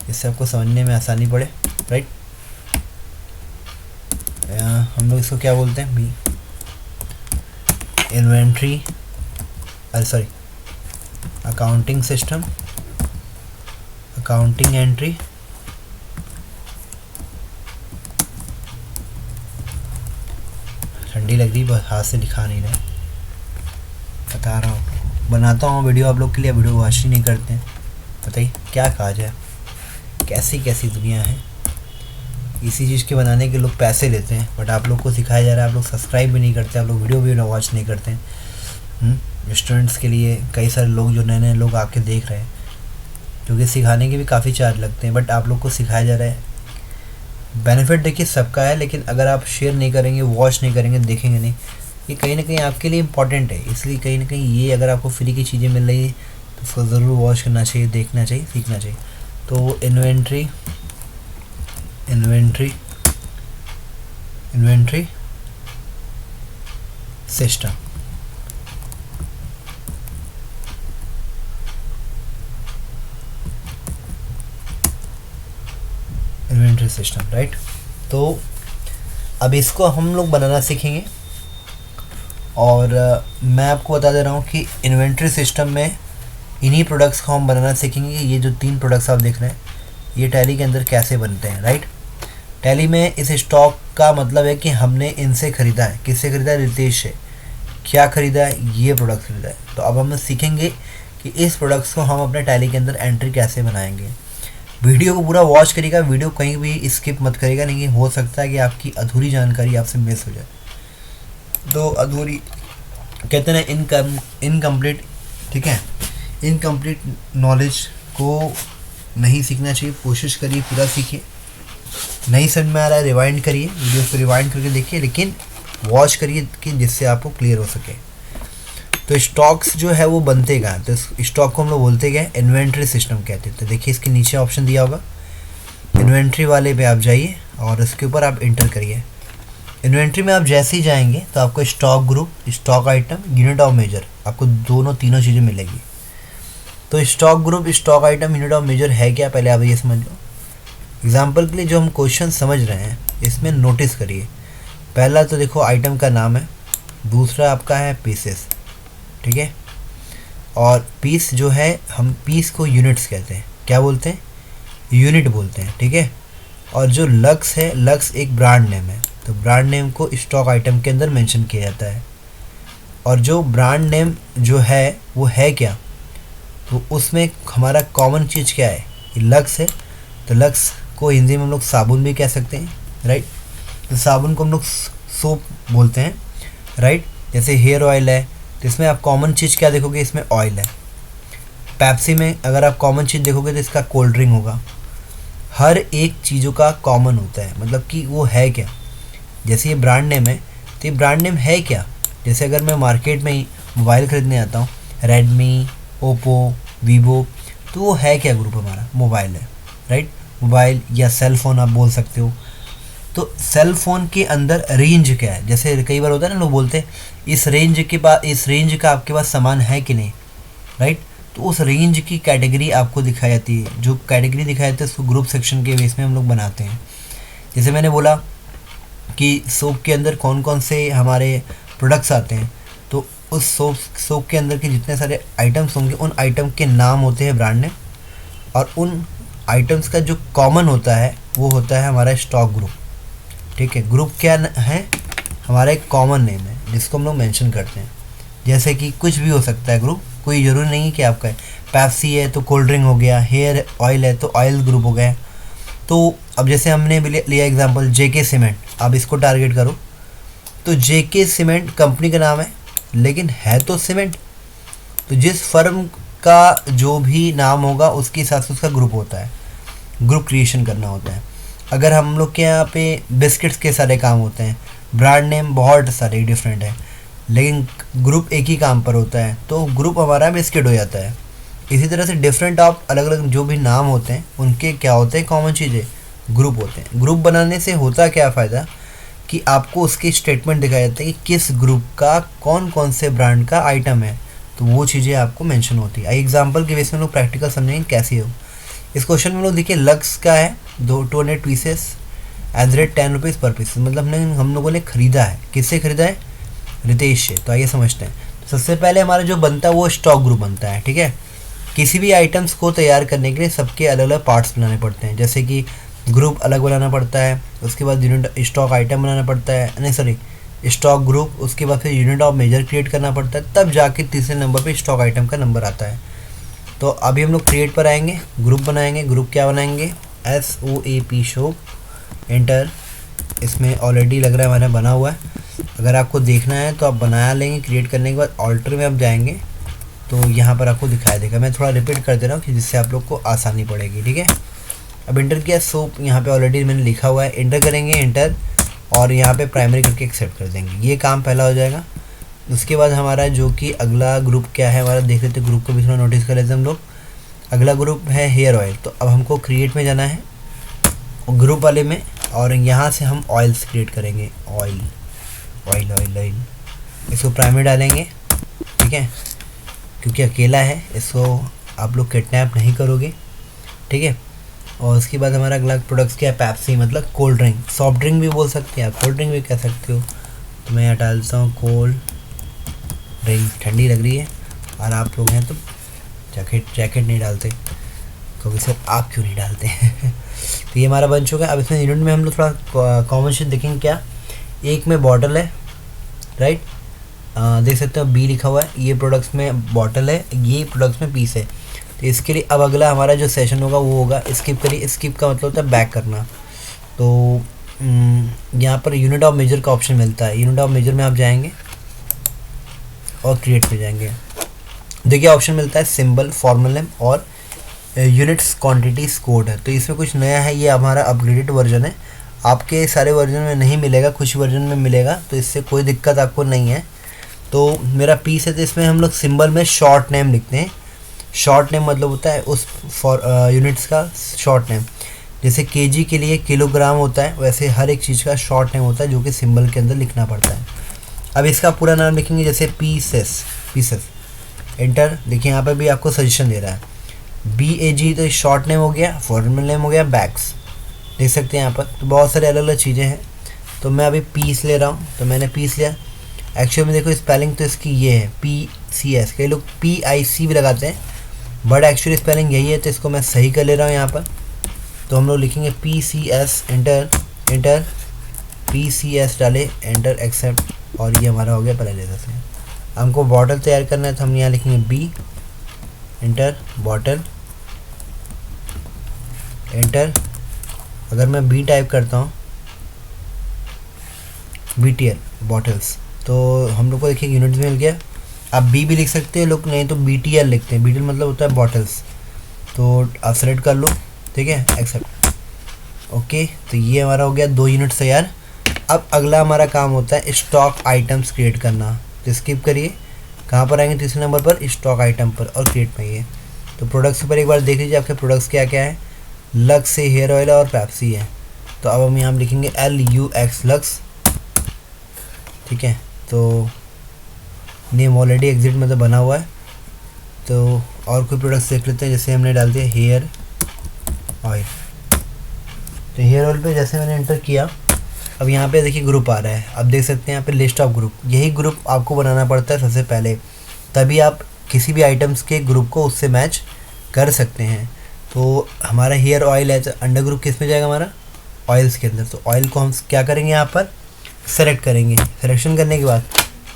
इससे आपको समझने में आसानी पड़े, राइट। हम लोग इसको क्या बोलते हैं, B inventory, sorry accounting system, accounting entry, ठंडी लग रही, बस हाथ से दिखा नहीं रहा, बता रहा हूँ, बनाता हूँ वीडियो आप लोग के लिए, वीडियो वॉच ही नहीं करते हैं। बताइए क्या कहा जाए, कैसी कैसी दुनिया है। इसी चीज़ के बनाने के लोग पैसे लेते हैं, बट आप लोग को सिखाया जा रहा है, आप लोग सब्सक्राइब भी नहीं करते, आप लोग वीडियो भी वॉच नहीं करते हैं। स्टूडेंट्स के लिए कई सारे लोग, जो नए नए लोग आके देख रहे हैं, क्योंकि सिखाने के भी काफ़ी चार्ज लगते हैं, बट आप लोग को सिखाया जा रहा है। बेनिफिट देखिए सबका है, लेकिन अगर आप शेयर नहीं करेंगे, वॉच नहीं करेंगे, देखेंगे नहीं, ये कहीं ना कहीं आपके लिए इम्पॉर्टेंट है। इसलिए कहीं ना कहीं ये अगर आपको फ्री की चीज़ें मिल रही है तो उसको ज़रूर वॉच करना चाहिए, देखना चाहिए, सीखना चाहिए। तो inventory system, inventory system, right. तो अब इसको हम लोग बनाना सीखेंगे, और मैं आपको बता दे रहा हूँ कि इन्वेंट्री सिस्टम में इन्हीं प्रोडक्ट्स को हम बनाना सीखेंगे। ये जो 3 प्रोडक्ट्स आप देख रहे हैं, ये टैली के अंदर कैसे बनते हैं, राइट। टैली में इस स्टॉक का मतलब है कि हमने इनसे ख़रीदा है, किससे ख़रीदा है, रितेश से। क्या ख़रीदा है, ये प्रोडक्ट ख़रीदा है। तो अब हम सीखेंगे कि इस प्रोडक्ट्स को हम अपने टैली के अंदर एंट्री कैसे बनाएंगे। वीडियो को पूरा वॉच करिएगा, वीडियो कहीं भी स्किप मत करिएगा, नहीं हो सकता है कि आपकी अधूरी जानकारी आपसे मिस हो जाए। तो अधूरी कहते हैं इनकम्प्लीट, ठीक है, इनकम्प्लीट नॉलेज को नहीं सीखना चाहिए। कोशिश करिए पूरा सीखिए। नहीं समझ में आ रहा है रिवाइंड करिए, वीडियो को रिवाइंड करके देखिए, लेकिन वॉच करिए कि जिससे आपको क्लियर हो सके। तो स्टॉक्स जो है वो बनते गए, तो स्टॉक को हम लोग बोलते गए इन्वेंट्री सिस्टम कहते हैं। तो देखिए इसके नीचे ऑप्शन दिया होगा, इन्वेंट्री वाले पे आप जाइए और इसके ऊपर आप इंटर करिए। इन्वेंट्री में आप जैसे ही जाएंगे तो आपको stock group, stock item, unit of measure, आपको तीनों चीज़ें मिलेगी। तो stock group, stock item, unit of measure है क्या, पहले आप ये समझ लो। एग्जाम्पल के लिए जो हम क्वेश्चन समझ रहे हैं इसमें नोटिस करिए। पहला तो देखो आइटम का नाम है, दूसरा आपका है पीसेस, ठीक है, और पीस जो है हम पीस को यूनिट्स कहते हैं, क्या बोलते हैं, यूनिट बोलते हैं, ठीक है। और जो लक्स है, लक्स एक ब्रांड नेम है, तो ब्रांड नेम को स्टॉक आइटम के अंदर मेंशन किया जाता है। और जो ब्रांड नेम जो है वो है क्या, तो उसमें हमारा कॉमन चीज़ क्या है, ये लक्स है। तो लक्स को हिंदी में हम लोग साबुन भी कह सकते हैं, राइट। तो साबुन को हम लोग सोप बोलते हैं, राइट। जैसे हेयर ऑयल है, तो इसमें आप कॉमन चीज़ क्या देखोगे, इसमें ऑयल है। पेप्सी में अगर आप कॉमन चीज़ देखोगे तो इसका कोल्ड ड्रिंक होगा। हर एक चीज़ों का कॉमन होता है, मतलब कि वो है क्या। जैसे ये ब्रांड नेम है, तो ये ब्रांड नेम है क्या। जैसे अगर मैं मार्केट में ही मोबाइल ख़रीदने आता हूँ, रेडमी, ओप्पो, वीवो, तो वो है क्या, ग्रुप हमारा मोबाइल है, राइट। मोबाइल या सेल फ़ोन आप बोल सकते हो। तो सेल फ़ोन के अंदर रेंज क्या है, जैसे कई बार होता है ना, लोग बोलते हैं इस रेंज का आपके पास सामान है कि नहीं, राइट। तो उस रेंज की कैटेगरी आपको दिखाई जाती है। जो कैटेगरी दिखाई जाती है उसको ग्रुप सेक्शन के बेस में हम लोग बनाते हैं। जैसे मैंने बोला कि सोप के अंदर कौन कौन से हमारे प्रोडक्ट्स आते हैं, तो उस सोप के अंदर के जितने सारे आइटम्स होंगे उन आइटम के नाम होते हैं ब्रांड नेम, और उन आइटम्स का जो कॉमन होता है वो होता है हमारा स्टॉक ग्रुप, ठीक है। ग्रुप क्या है, हमारा एक कॉमन नेम है जिसको हम लोग मेंशन करते हैं। जैसे कि कुछ भी हो सकता है ग्रुप, कोई ज़रूरी नहीं है कि आपका है। पेप्सी है तो कोल्ड ड्रिंक हो गया, हेयर ऑयल है तो ऑयल ग्रुप हो गया। तो अब जैसे हमने लिया एग्जांपल जेके सीमेंट, अब इसको टारगेट करो, तो जेके सीमेंट कंपनी का नाम है, लेकिन है तो सीमेंट। तो जिस फर्म का जो भी नाम होगा उसके हिसाब से उसका ग्रुप होता है, ग्रुप क्रिएशन करना होता है। अगर हम लोग के यहाँ पे बिस्किट्स के सारे काम होते हैं, ब्रांड नेम बहुत सारे डिफरेंट है, लेकिन ग्रुप एक ही काम पर होता है, तो ग्रुप हमारा बिस्किट हो जाता है। इसी तरह से डिफरेंट ऑफ अलग अलग जो भी नाम होते हैं उनके क्या होते हैं, कॉमन चीज़ें, ग्रुप होते हैं। ग्रुप बनाने से होता क्या फ़ायदा कि आपको उसकी स्टेटमेंट दिखाई जाती है कि किस ग्रुप का कौन कौन से ब्रांड का आइटम है, तो वो चीज़ें आपको मेंशन होती है। एग्जांपल के बेस में लोग प्रैक्टिकल समझेंगे कैसे हो। इस क्वेश्चन में लोग देखिए लक्स का है 200 पीसेस @10 रुपीज़ पर पीस, मतलब हम लोगों ने ख़रीदा है, किससे ख़रीदा है, रितेश से। तो आइए समझते हैं। तो सबसे पहले हमारा जो बनता है वो स्टॉक ग्रुप बनता है, ठीक है। किसी भी आइटम्स को तैयार करने के लिए सबके अलग अलग पार्ट्स बनाने पड़ते हैं, जैसे कि ग्रुप अलग बनाना पड़ता है, उसके बाद यूनिट स्टॉक आइटम बनाना पड़ता है, नहीं सॉरी स्टॉक ग्रुप, उसके बाद फिर यूनिट ऑफ मेजर क्रिएट करना पड़ता है, तब जाके तीसरे नंबर पे स्टॉक आइटम का नंबर आता है। तो अभी हम लोग क्रिएट पर आएंगे, ग्रुप बनाएंगे। ग्रुप क्या बनाएंगे, SOAP शो, एंटर। इसमें ऑलरेडी लग रहा है हमारा बना हुआ है। अगर आपको देखना है तो आप बना लेंगे। क्रिएट करने के बाद ऑल्टर में आप जाएंगे तो यहाँ पर आपको दिखाई देगा। मैं थोड़ा रिपीट कर दे रहा हूँ कि जिससे आप लोग को आसानी पड़ेगी, ठीक है। अब इंटर किया, सोप यहाँ पे ऑलरेडी मैंने लिखा हुआ है, इंटर करेंगे, इंटर, और यहाँ पे प्राइमरी करके एक्सेप्ट कर देंगे। ये काम पहला हो जाएगा। उसके बाद हमारा जो कि अगला ग्रुप क्या है हमारा, देख लेते ग्रुप को भी थोड़ा नोटिस कर लेते हम लोग। अगला ग्रुप है हेयर ऑयल, तो अब हमको क्रिएट में जाना है ग्रुप वाले में, और यहाँ से हम ऑयल्स क्रिएट करेंगे। ऑयल ऑयल ऑयल ऑयल, इसको प्राइमरी डालेंगे, ठीक है, क्योंकि अकेला है, इसको आप लोग किडनैप नहीं करोगे, ठीक है। और उसके बाद हमारा अगला प्रोडक्ट्स क्या है, पेप्सी मतलब कोल्ड ड्रिंक, सॉफ्ट ड्रिंक भी बोल सकते हैं आप, कोल्ड ड्रिंक भी कह सकते हो। तो मैं यहाँ डालता हूँ कोल्ड ड्रिंक, ठंडी लग रही है, और आप लोग हैं तो जैकेट नहीं डालते, क्योंकि सर आप क्यों नहीं डालते हैं तो ये हमारा बन चुका है। अब इसमें यूनिट में हम लोग थोड़ा कॉमन चीज़ देखेंगे क्या, एक में बॉटल है, राइट, देख सकते हो बी लिखा हुआ है, ये प्रोडक्ट्स में बॉटल है, ये प्रोडक्ट्स में पीस है। तो इसके लिए अब अगला हमारा जो सेशन होगा वो होगा स्किप करिए। स्किप का मतलब होता है बैक करना। तो यहाँ पर यूनिट ऑफ मेजर का ऑप्शन मिलता है। यूनिट ऑफ मेजर में आप जाएंगे और क्रिएट पे जाएंगे। देखिए ऑप्शन मिलता है सिंबल, फॉर्मल नेम और यूनिट्स क्वांटिटीज कोड है। तो इसमें कुछ नया है, ये हमारा अपग्रेडेड वर्जन है। आपके सारे वर्जन में नहीं मिलेगा, कुछ वर्जन में मिलेगा, तो इससे कोई दिक्कत आपको नहीं है। तो मेरा पीस है, तो इसमें हम लोग सिंबल में शॉर्ट नेम लिखते हैं। शॉर्ट नेम मतलब होता है उस फॉर यूनिट्स का शॉर्ट नेम। जैसे केजी के लिए किलोग्राम होता है, वैसे हर एक चीज़ का शॉर्ट नेम होता है जो कि सिंबल के अंदर लिखना पड़ता है। अब इसका पूरा नाम लिखेंगे, जैसे पीसेस, एंटर। देखिए यहाँ पर भी आपको सजेशन दे रहा है BAG, तो शॉर्ट नेम हो गया, फॉर्मल नेम हो गया, बैग्स। देख सकते हैं यहाँ पर तो बहुत सारे अलग अलग चीज़ें हैं। तो मैं अभी पीस ले रहा हूँ, तो मैंने पीस लिया। एक्चुअली में देखो स्पेलिंग तो इसकी ये है PCS, कई लोग PIC भी लगाते हैं, बट एक्चुअली स्पेलिंग यही है। तो इसको मैं सही कर ले रहा हूँ यहाँ पर। तो हम लोग लिखेंगे PCS, एंटर PCS डाले, एंटर, एक्सेप्ट, और ये हमारा हो गया पहले जैसे से। हमको बॉटल तैयार करना है, तो हम यहाँ लिखेंगे B, एंटर, बॉटल, एंटर। अगर मैं B टाइप करता हूँ, BTL, बॉटल्स, तो हम लोग को देखिए यूनिट्स मिल गया। आप B भी लिख सकते हैं लोग, नहीं तो BTL लिखते हैं। BTL मतलब होता है बॉटल्स। तो आप सेलेक्ट कर लो, ठीक है, एक्सेप्ट, ओके। तो ये हमारा हो गया 2 यूनिट तैयार। अब अगला हमारा काम होता है स्टॉक आइटम्स क्रिएट करना। तो स्किप करिए, कहाँ पर आएंगे, तीसरे नंबर पर स्टॉक आइटम पर, और क्रिएट में आइए। तो प्रोडक्ट्स पर एक बार देख लीजिए आपके प्रोडक्ट्स क्या क्या है। लक्स से हेयर ऑयल और पेप्सी है। तो अब हम यहाँ लिखेंगे LUX, लक्स, ठीक है। तो नेम ऑलरेडी एग्जिट मतलब बना हुआ है। तो और कोई प्रोडक्ट्स देख लेते हैं, जैसे हमने डाल दिया हेयर ऑयल। तो हेयर ऑयल पे जैसे मैंने एंटर किया, अब यहाँ पे देखिए ग्रुप आ रहा है। अब देख सकते हैं यहाँ पे लिस्ट ऑफ ग्रुप, यही ग्रुप आपको बनाना पड़ता है सबसे पहले, तभी आप किसी भी आइटम्स के ग्रुप को उससे मैच कर सकते हैं। तो हमारा हेयर ऑयल है, तो अंडर ग्रुप किस में जाएगा, हमारा ऑयल्स के अंदर। तो ऑयल को हम क्या करेंगे, यहाँ पर सेलेक्ट करेंगे। सिलेक्शन करने के बाद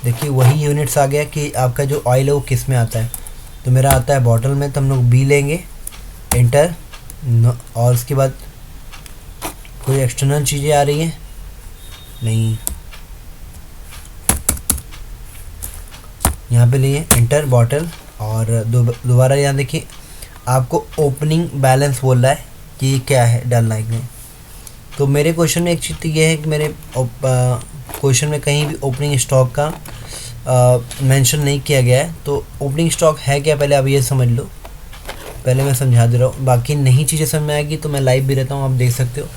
देखिए वही यूनिट्स आ गया कि आपका जो ऑयल है वो किस में आता है। तो मेरा आता है बॉटल में, तो हम लोग B लेंगे, एंटर। और उसके बाद कोई एक्सटर्नल चीज़ें आ रही हैं नहीं, यहाँ पे लिए एंटर, बॉटल। और दोबारा यहाँ देखिए आपको ओपनिंग बैलेंस बोल रहा है कि ये क्या है डालना है इसमें। तो मेरे क्वेश्चन में एक चीज़ तो ये है कि मेरे क्वेश्चन में कहीं भी ओपनिंग स्टॉक का मेंशन नहीं किया गया है। तो ओपनिंग स्टॉक है क्या, पहले आप ये समझ लो, पहले मैं समझा दे रहा हूँ। बाकी नई चीज़ें समझ में आएगी तो मैं लाइव भी रहता हूँ, आप देख सकते हो।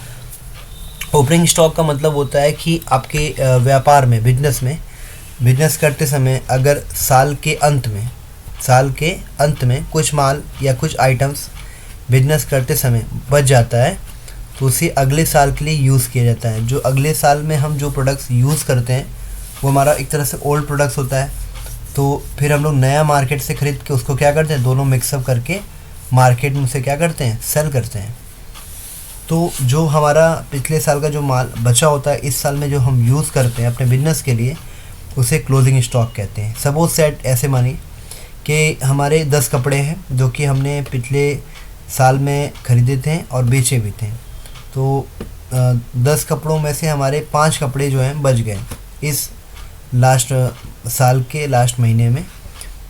ओपनिंग स्टॉक का मतलब होता है कि आपके व्यापार में, बिजनेस करते समय अगर साल के अंत में कुछ माल या कुछ आइटम्स बिजनेस करते समय बच जाता है, तो उसे अगले साल के लिए यूज़ किया जाता है। जो अगले साल में हम जो प्रोडक्ट्स यूज़ करते हैं वो हमारा एक तरह से ओल्ड प्रोडक्ट्स होता है। तो फिर हम लोग नया मार्केट से ख़रीद के उसको क्या करते हैं, दोनों मिक्सअप करके मार्केट में उसे क्या करते हैं, सेल करते हैं। तो जो हमारा पिछले साल का जो माल बचा होता है, इस साल में जो हम यूज़ करते हैं अपने बिजनेस के लिए, उसे क्लोजिंग स्टॉक कहते हैं। सपोज सेट ऐसे मानिए कि हमारे 10 कपड़े हैं जो कि हमने पिछले साल में ख़रीदे थे और बेचे भी थे। तो 10 कपड़ों में से हमारे 5 कपड़े जो हैं बच गए इस लास्ट साल के लास्ट महीने में।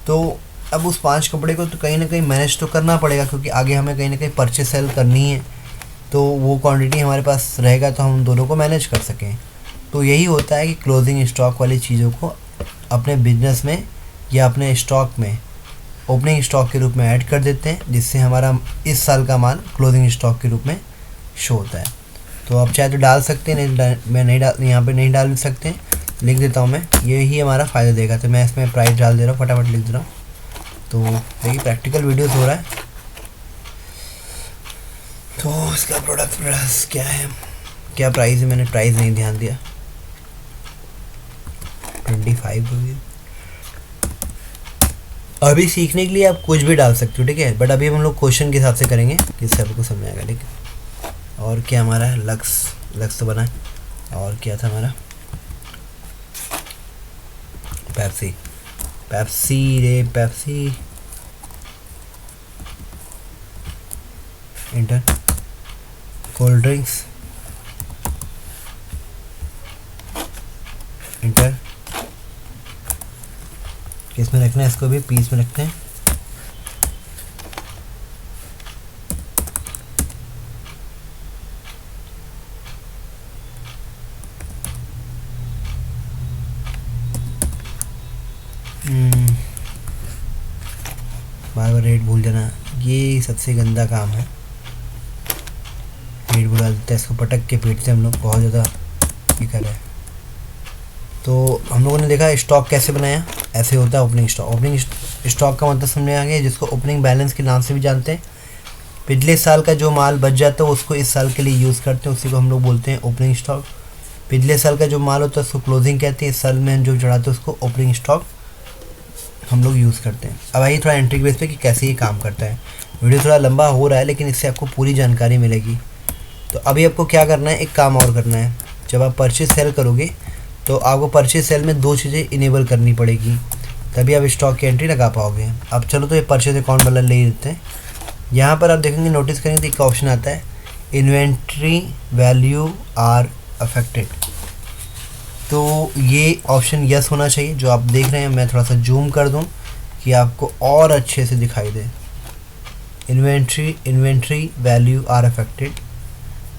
तो अब उस 5 कपड़े को तो कहीं ना कहीं मैनेज तो करना पड़ेगा, क्योंकि आगे हमें कहीं ना कहीं परचेज सेल करनी है। तो वो क्वांटिटी हमारे पास रहेगा तो हम दोनों को मैनेज कर सकें। तो यही होता है कि क्लोजिंग स्टॉक वाली चीज़ों को अपने बिजनेस में या अपने स्टॉक में ओपनिंग स्टॉक के रूप में ऐड कर देते हैं, जिससे हमारा इस साल का माल क्लोजिंग स्टॉक के रूप में शो होता है। तो आप चाहे तो डाल सकते हैं, मैं नहीं डाल, यहाँ पे नहीं डाल सकते, लिख देता हूँ मैं, यही हमारा फ़ायदा देगा। तो मैं इसमें प्राइस डाल दे रहा हूँ, फटाफट लिख दे रहा हूँ। तो देखिए प्रैक्टिकल वीडियोस हो रहा है। तो इसका प्रोडक्ट प्राइस क्या है, क्या प्राइस है, मैंने प्राइस नहीं ध्यान दिया, 25 रुपये। अभी सीखने के लिए आप कुछ भी डाल सकते हो, ठीक है, बट अभी हम लोग क्वेश्चन के हिसाब से करेंगे जिससे आपको समझ आएगा, ठीक है। और क्या हमारा है, लक्स तो बना है। और क्या था हमारा, पेप्सी, पेप्सी रे Pepsi, inter. Cold drinks, inter. किस में रखना है इसको भी? पीस में रखते हैं। बार बार रेट भूल जाना, ये सबसे गंदा काम है। रेट भुला देता है, इसको पटक के पेट से हम लोग बहुत ज़्यादा ये कर रहे हैं। तो हम लोगों ने देखा स्टॉक कैसे बनाया, ऐसे होता है ओपनिंग स्टॉक। ओपनिंग स्टॉक का मतलब समझ में आ गया, जिसको ओपनिंग बैलेंस के नाम से भी जानते हैं। पिछले साल का जो माल बच जाता है उसको इस साल के लिए यूज़ करते हैं, उसी को हम लोग बोलते हैं ओपनिंग स्टॉक। पिछले साल का जो माल होता है उसको क्लोजिंग कहते हैं, इस साल में जो चढ़ाते हैं उसको ओपनिंग स्टॉक हम लोग यूज़ करते हैं। अब आइए थोड़ा एंट्री बेस पे कि कैसे ये काम करता है। वीडियो थोड़ा लंबा हो रहा है लेकिन इससे आपको पूरी जानकारी मिलेगी। तो अभी आपको क्या करना है, एक काम और करना है। जब आप परचेज सेल करोगे तो आपको परचेज सेल में 2 चीज़ें इनेबल करनी पड़ेगी, तभी आप स्टॉक की एंट्री लगा पाओगे। अब चलो तो ये परचेज अकाउंट वाला ले लेते हैं। यहाँ पर आप देखेंगे, नोटिस करेंगे तो एक ऑप्शन आता है इन्वेंट्री वैल्यू आर अफेक्टेड। तो ये ऑप्शन यस होना चाहिए जो आप देख रहे हैं। मैं थोड़ा सा जूम कर दूं कि आपको और अच्छे से दिखाई दे। इन्वेंट्री वैल्यू आर अफेक्टेड,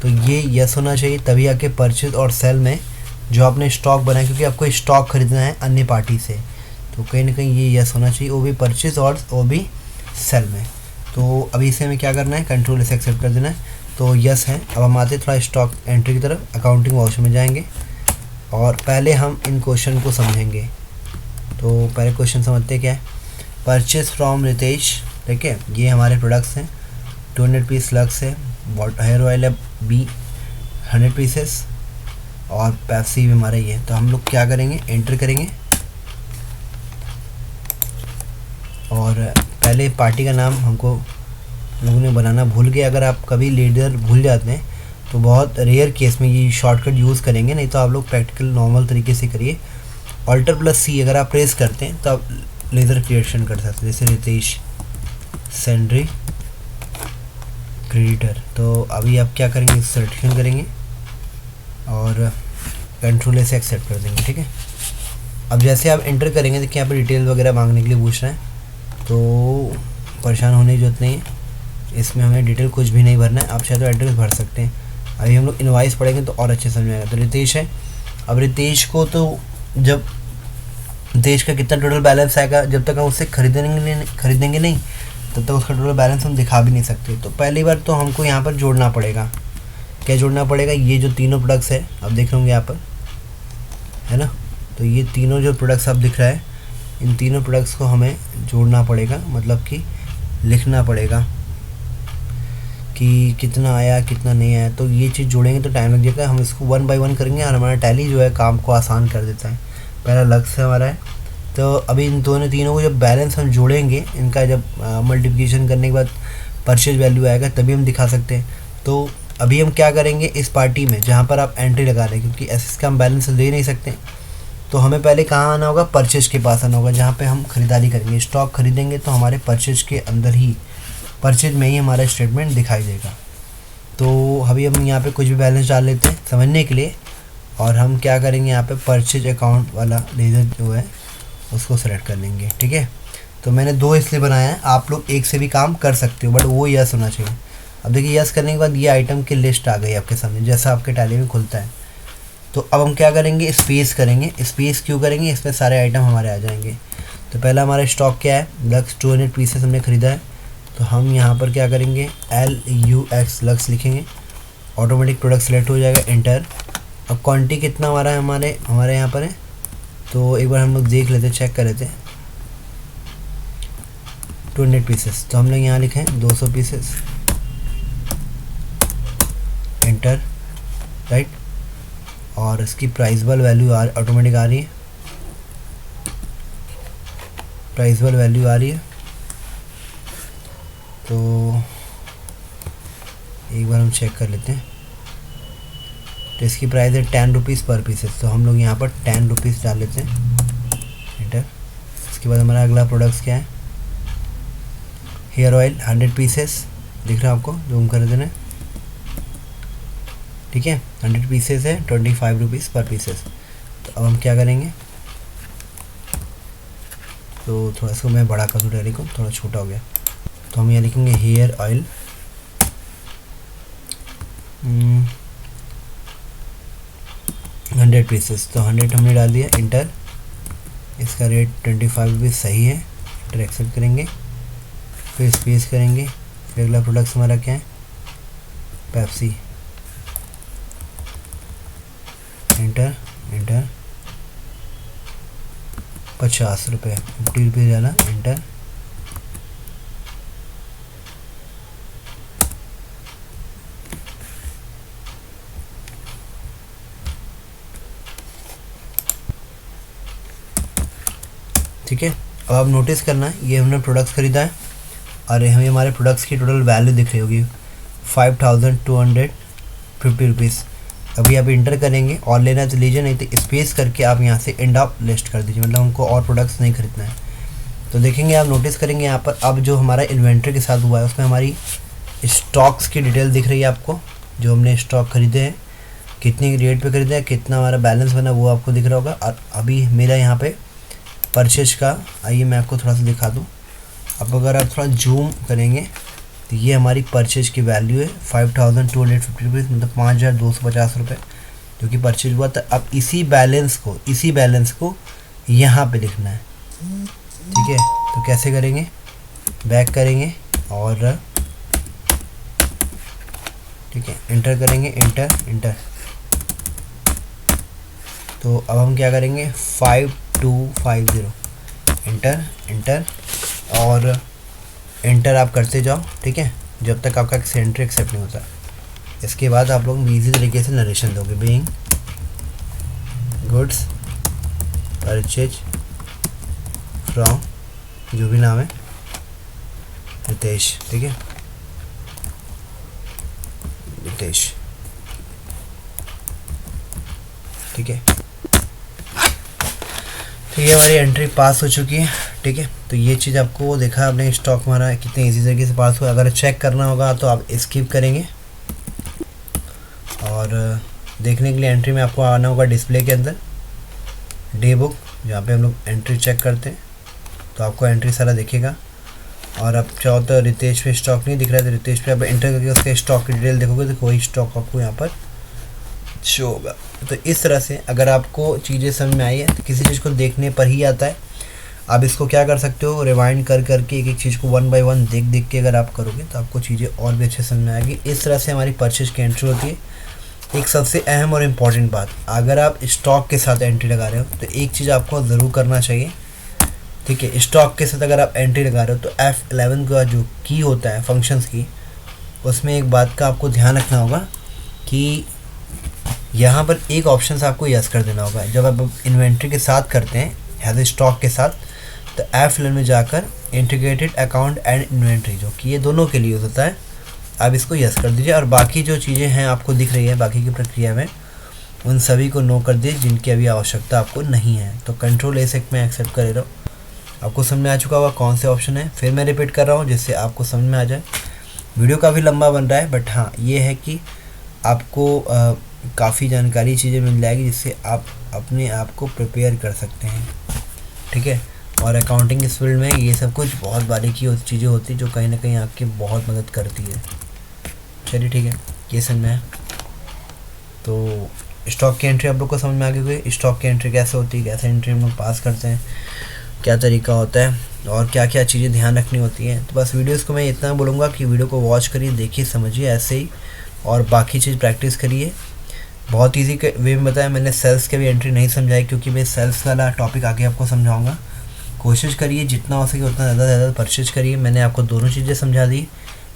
तो ये यस होना चाहिए, तभी आके परचेज और सेल में जो आपने स्टॉक बनाया, क्योंकि आपको स्टॉक खरीदना है अन्य पार्टी से, तो कहीं ना कहीं ये यस होना चाहिए, वो भी परचेज और वो भी सेल में। तो अभी इसे हमें क्या करना है, कंट्रोल से एक्सेप्ट कर देना है, तो यस है। अब हम आते थोड़ा स्टॉक एंट्री की तरफ। अकाउंटिंग वाउचर में जाएंगे और पहले हम इन क्वेश्चन को समझेंगे। तो पहले क्वेश्चन समझते हैं क्या है। परचेज फ्रॉम रितेश, ठीक है, ये हमारे प्रोडक्ट्स हैं। 200 पीस लक्स है, हेयर ऑयल है बी 100 पीसेस, और पेप्सी भी हमारा ये है। तो हम लोग क्या करेंगे, एंटर करेंगे और पहले पार्टी का नाम हमको लोगों ने बनाना भूल गए। अगर आप कभी लीडर भूल जाते हैं तो बहुत रेयर केस में ये शॉर्टकट यूज़ करेंगे, नहीं तो आप लोग प्रैक्टिकल नॉर्मल तरीके से करिए। Alt+C अगर आप प्रेस करते हैं तो आप लेज़र क्रिएशन कर सकते हैं, जैसे रितेश सेंड्री क्रेडिटर। तो अभी आप क्या करेंगे, सिलेक्शन करेंगे और कंट्रोल से एक्सेप्ट कर देंगे, ठीक है। अब जैसे आप एंटर करेंगे, देखिए यहाँ पर डिटेल वगैरह मांगने के लिए पूछ रहे हैं, तो परेशान होने की जरूरत नहीं है। इसमें हमें डिटेल कुछ भी नहीं भरना है, आप चाहे तो एड्रेस भर सकते हैं। अभी हम लोग इनवाइस पढ़ेंगे तो और अच्छे समझ में आएगा। तो रितेश है, अब रितेश को तो जब रितेश का कितना टोटल बैलेंस आएगा, जब तक हम उससे खरीदेंगे नहीं तब तक उसका टोटल बैलेंस हम दिखा भी नहीं सकते। तो पहली बार तो हमको यहाँ पर जोड़ना पड़ेगा। क्या जोड़ना पड़ेगा, ये जो तीनों प्रोडक्ट्स है आप देख रहे होंगे यहाँ पर, है ना। तो ये तीनों जो प्रोडक्ट्स आप दिख रहा है, इन तीनों प्रोडक्ट्स को हमें जोड़ना पड़ेगा, मतलब कि लिखना पड़ेगा कि कितना आया कितना नहीं आया। तो ये चीज़ जोड़ेंगे तो टाइम लग जाएगा। हम इसको 1 बाय 1 करेंगे और हमारा टैली जो है काम को आसान कर देता है। पहला लक्ष्य हमारा है। तो अभी इन दोनों तीनों को जब बैलेंस हम जोड़ेंगे, इनका जब मल्टीप्लिकेशन करने के बाद परचेज वैल्यू आएगा तभी हम दिखा सकते हैं। तो अभी हम क्या करेंगे, इस पार्टी में जहाँ पर आप एंट्री लगा रहे हैं, क्योंकि एस का हम बैलेंस दे नहीं सकते, तो हमें पहले कहाँ आना होगा, परचेज के पास आना होगा, जहाँ पे हम ख़रीदारी करेंगे। स्टॉक खरीदेंगे तो हमारे परचेज के अंदर ही, परचेज में ही हमारा स्टेटमेंट दिखाई देगा। तो अभी हम यहाँ पे कुछ भी बैलेंस डाल लेते हैं समझने के लिए, और हम क्या करेंगे, यहाँ पे परचेज अकाउंट वाला लेज़र जो है उसको सेलेक्ट कर लेंगे, ठीक है। तो मैंने 2 इसलिए बनाया है, आप लोग एक से भी काम कर सकते हो, बट वो यस होना चाहिए। अब देखिए यस करने के बाद ये आइटम की लिस्ट आ गई आपके सामने, जैसा आपके टैली में खुलता है। तो अब हम क्या करेंगे, स्पेस करेंगे। स्पेस क्यों करेंगे, इसमें सारे आइटम हमारे आ जाएंगे। तो पहला हमारा स्टॉक क्या है, लक्स 200 पीसेस हमने ख़रीदा है, तो हम यहाँ पर क्या करेंगे, LUX लक्स लिखेंगे, ऑटोमेटिक प्रोडक्ट सेलेक्ट हो जाएगा, एंटर। अब क्वांटिटी कितना हमारा है, हमारे यहाँ पर है, तो एक बार हम लोग देख लेते, चेक कर लेते हैं। 200 पीसेस, तो हम लोग यहाँ लिखें 200 पीसेस, एंटर, राइट। और इसकी प्राइसबल वैल्यू ऑटोमेटिक आ रही है, प्राइसबल वैल्यू आ रही है। तो एक बार हम चेक कर लेते हैं। तो इसकी प्राइस है 10 रुपीज़ पर पीसेस, तो हम लोग यहाँ पर 10 रुपीज़ डाल लेते हैं, एंटर। इसके बाद हमारा अगला प्रोडक्ट्स क्या है, हेयर ऑयल 100 पीसेस, दिख रहा है आपको, जूम कर देना, ठीक है। 100 पीसेस है, 25 रुपीज़ पर पीसेस। तो अब हम क्या करेंगे, तो थोड़ा इसको मैं बड़ा कर दूँ, डायरी को थोड़ा छोटा हो गया, तो हम यहाँ लिखेंगे हेयर ऑयल 100 पीसेस। तो 100 हमने डाल दिया, इंटर। इसका रेट 25 रुपीज़ सही है, इंटर एक्सेप्ट करेंगे, फिर स्पेस करेंगे। फिर अगला प्रोडक्ट हमारा क्या है, पेप्सी, इंटर इंटर 50 रुपये, 50 रुपये डाला, इंटर। ठीक है। अब आप नोटिस करना है, ये हमने प्रोडक्ट्स खरीदा है और हमें हमारे प्रोडक्ट्स की टोटल वैल्यू दिख रही होगी 5250 रुपीज़। अभी आप इंटर करेंगे, और लेना है तो लीजिए, नहीं तो स्पेस करके आप यहाँ से एंड ऑफ लिस्ट कर दीजिए, मतलब हमको और प्रोडक्ट्स नहीं खरीदना है। तो देखेंगे, आप नोटिस करेंगे यहाँ पर अब जो हमारा इन्वेंट्री के साथ हुआ है उसमें हमारी स्टॉक्स की डिटेल दिख रही है आपको, जो हमने स्टॉक खरीदे हैं, कितने रेट पे खरीदे हैं, कितना हमारा बैलेंस बना वो आपको दिख रहा होगा। और अभी मेरा यहाँ पे परचेज का, आइए मैं आपको थोड़ा सा दिखा दूँ। अब अगर आप थोड़ा जूम करेंगे तो ये हमारी परचेज की वैल्यू है 5250 रुपीज़, मतलब 5250 रुपये जो कि परचेज हुआ था। अब इसी बैलेंस को यहाँ पे लिखना है, ठीक है। तो कैसे करेंगे, बैक करेंगे और ठीक है, इंटर करेंगे, इंटर। तो अब हम क्या करेंगे, 5250, इंटर और इंटर आप करते जाओ, ठीक है, जब तक आपका एंट्री एक्सेप्ट नहीं होता। इसके बाद आप लोग इजी तरीके से नरेशन दोगे, बीइंग गुड्स परचेज फ्रॉम, जो भी नाम है, रितेश, ठीक है, रितेश, ठीक है। तो ये हमारी एंट्री पास हो चुकी है, ठीक है। तो ये चीज़ आपको देखा आपने, स्टॉक हमारा कितने इजी तरीके से पास हुआ। अगर चेक करना होगा तो आप स्किप करेंगे और देखने के लिए एंट्री में आपको आना होगा डिस्प्ले के अंदर, डे बुक, जहाँ पे हम लोग एंट्री चेक करते हैं, तो आपको एंट्री सारा दिखेगा। और आप चाहो तो रितेश पे स्टॉक नहीं दिख रहा है तो रितेश पे आप एंटर करके उसके स्टॉक की डिटेल देखोगे तो कोई स्टॉक आपको यहाँ पर शो होगा। तो इस तरह से अगर आपको चीज़ें समझ में आई है तो किसी चीज़ को देखने पर ही आता है। आप इसको क्या कर सकते हो, रिवाइंड कर करके एक एक चीज़ को 1 बाय 1 देख के अगर आप करोगे तो आपको चीज़ें और भी अच्छे समझ में आएगी। इस तरह से हमारी परचेज की एंट्री होती है। एक सबसे अहम और इम्पॉर्टेंट बात, अगर आप स्टॉक के साथ एंट्री लगा रहे हो तो एक चीज़ आपको ज़रूर करना चाहिए, ठीक है। स्टॉक के साथ अगर आप एंट्री लगा रहे हो तो F11 का जो की होता है फंक्शंस की, उसमें एक बात का आपको ध्यान रखना होगा कि यहाँ पर एक ऑप्शन से आपको यस कर देना होगा। जब आप इन्वेंट्री के साथ करते हैं एज ए स्टॉक के साथ, तो F11 में जाकर इंटीग्रेटेड अकाउंट एंड इन्वेंट्री, जो कि ये दोनों के लिए होता है, आप इसको यस कर दीजिए। और बाकी जो चीज़ें हैं आपको दिख रही है बाकी की प्रक्रिया में, उन सभी को नो कर दीजिए जिनकी अभी आवश्यकता आपको नहीं है। तो कंट्रोल A से मैं एक्सेप्ट कर रहा हूँ। आपको समझ में आ चुका होगा कौन से ऑप्शन है, फिर मैं रिपीट कर रहा हूँ जिससे आपको समझ में आ जाए। वीडियो काफ़ी लंबा बन रहा है, बट हाँ ये है कि आपको काफ़ी जानकारी चीज़ें मिल जाएगी जिससे आप अपने आप को प्रिपेयर कर सकते हैं, ठीक है। और अकाउंटिंग इस फील्ड में ये सब कुछ बहुत बारीकी चीज़ें होती है जो कहीं ना कहीं आपकी बहुत मदद करती है। चलिए ठीक है, ये समझ में है। तो स्टॉक की एंट्री आप लोग को समझ में आ गई। स्टॉक की एंट्री कैसे होती है, कैसे एंट्री हम लोग पास करते हैं, क्या तरीका होता है और क्या क्या चीज़ें ध्यान रखनी होती हैं। तो बस वीडियोस को मैं इतना बोलूँगा कि वीडियो को वॉच करिए, देखिए, समझिए ऐसे ही, और बाकी चीज़ प्रैक्टिस करिए। बहुत इजी के वे में बताया मैंने, सेल्स के भी एंट्री नहीं समझाई क्योंकि मैं सेल्स वाला टॉपिक आगे आपको समझाऊंगा। कोशिश करिए जितना हो सके उतना ज़्यादा से ज़्यादा परचेज करिए। मैंने आपको दोनों चीज़ें समझा दी,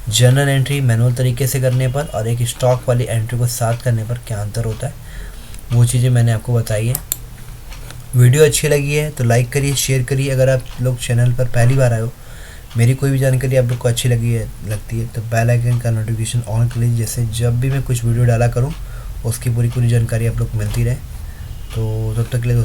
जर्नल एंट्री मैनुअल तरीके से करने पर और एक स्टॉक वाली एंट्री को साथ करने पर क्या अंतर होता है, वो चीज़ें मैंने आपको बताई है। वीडियो अच्छी लगी है तो लाइक करिए, शेयर करिए। अगर आप लोग चैनल पर पहली बार आए हो, मेरी कोई भी जानकारी आप लोग को अच्छी लगती है तो बेल आइकन का नोटिफिकेशन ऑन कर लीजिए, जैसे जब भी मैं कुछ वीडियो डाला करूँ उसकी पूरी जानकारी आप लोग को मिलती रहे। तो तब तक के लिए दोस्तों